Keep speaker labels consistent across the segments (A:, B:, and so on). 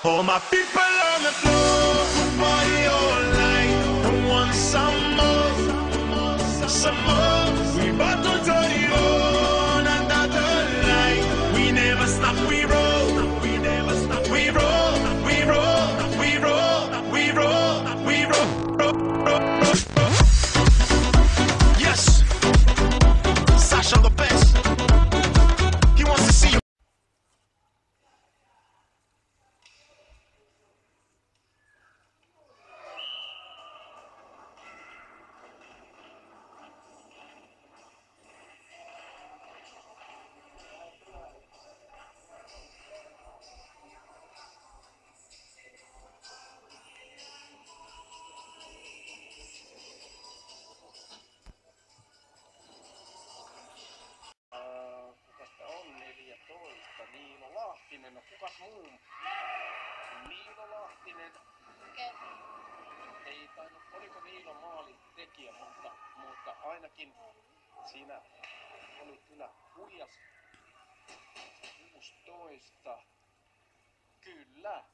A: All my people on the floor, party all night. Don't want some more, some more. We bout to turn it on under the light. We never stop, we roll. We never stop, we roll. We roll, we roll, we roll, we roll. Yes, Sasha the best. He wants to see you.
B: Tästä on 14. Niilo Lahtinen. No kukas muu? Niilo Lahtinen. Ei tainnut, oliko Niilo maalin tekijä, mutta ainakin siinä oli kyllä huijas 16. Kyllä.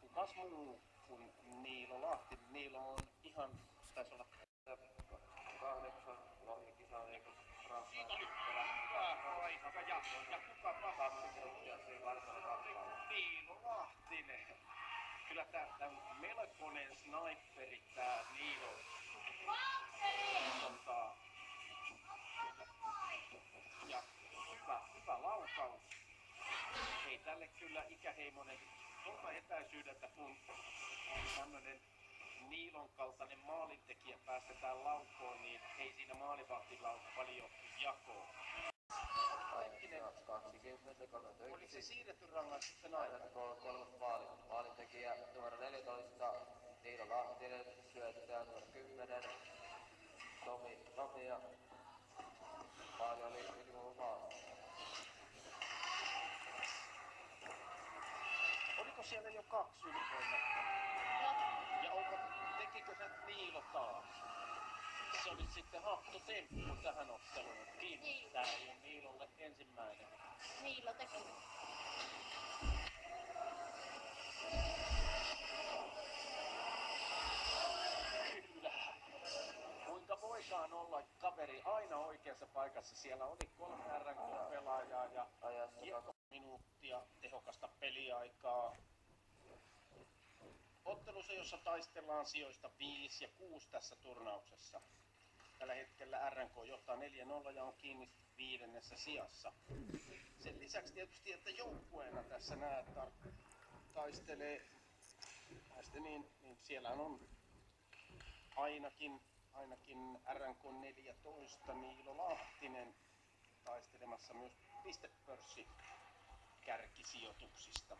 B: Kukas muu kuin Niilo Lahtinen? Niilo on ihan, taisi olla 8 lohikisaan eikö? Siitä oli hyvä paikka ja kuka Niilo Lahtinen. Kyllä tää on melkoinen sniperi tää Niilo. Ja hyvä laukaus. Ei tälle kyllä ikäheimonen tuolta etäisyydeltä kun tämmönen Niilon kaltainen maalintekijä päästetään laukoon, niin ei siinä maalivahtilla ole paljon jakoa. Oliko se siirretty rangaistuksen aikana?
C: Kolmas maalintekijä numero 14, Niilo Lahtinen, syöttäjä numero 10, Tomi ja maali oli ylivoimaa.
B: Oliko siellä jo 2 ylivoimaa? Ja tekikö se Niilo taas? Se oli sitten hattotemppu tähän otteluun. Niin. Tää ei ole Niilolle ensimmäinen.
D: Niilo teki.
B: Kyllä. Kuinka voikaan olla kaveri aina oikeassa paikassa? Siellä oli 3 RNK-pelaajaa ja kiekko minuuttia tehokasta peliaikaa. Ottelussa, jossa taistellaan sijoista 5 ja 6 tässä turnauksessa. Tällä hetkellä RNK johtaa 4-0 ja on kiinni 5. sijassa. Sen lisäksi tietysti, että joukkueena tässä taistelee, niin siellä on ainakin RNK 14 Niilo Lahtinen taistelemassa myös pistepörssi kärkisijoituksista.